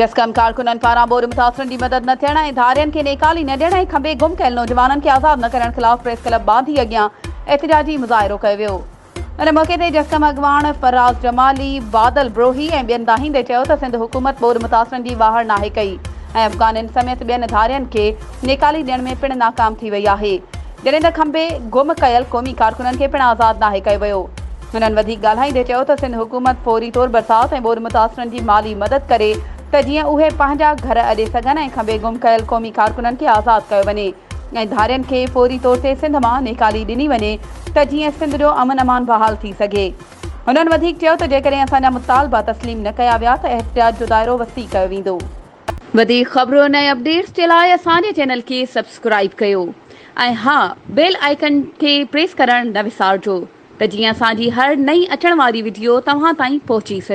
जसकम कारकुननि पारां बोर मुतासिरनि जी मदद न थियण ऐं धारियनि खे नेकाली न ॾियण ऐं खंबे गुम कयल नौजवाननि खे आज़ादु न करण ख़िलाफ़ प्रेस क्लब बांधी अॻियां एहतिजाजी मुज़ाहिरो कयो वियो। इन मौक़े ते जसकम अॻवान फराज़ जमाली, बादल ब्रोही ऐं ॿियनि दाहींदे चयो त सिंध हुकूमत बोर मुतासिरनि जी वाहड़ नाहे कई ऐं अफ़गाननि समेत ॿियनि धारियनि खे नेकाली ॾियण में पिणु नाकाम थी वई आहे, जॾहिं त खंबे गुम कयल क़ौमी कारकुननि खे पिणु आज़ादु नाहे कयो वियो। हुननि वधीक ॻाल्हाईंदे चयो त सिंध हुकूमत फौरी तौर बरसाति ऐं बोर मुतासिरनि जी माली मदद करे त जीअं उहे पंहिंजा घर अॾे सघनि ऐं खंबे गुम कयल क़ौमी कारकुननि खे आज़ादु कयो वञे ऐं धारियनि खे फौरी तौर ते सिंध मां नेकाली ॾिनी वञे त जीअं सिंध जो अमन अमान बहाल थी सघे। हुननि वधीक चयो त जेकॾहिं असांजा मुतालबा तस्लीम न कया विया त एहतिजाज जो दाइरो वसी कयो वेंदो। वधीक ख़बरुनि ऐं अपडेट्स जे लाइ असांजे चैनल खे सब्सक्राइब कयो ऐं हा, बेल आइकन खे प्रेस करणु न विसारिजो त जीअं असांजी हर नई अचण वारी वीडियो तव्हां ताईं पहुची सघे।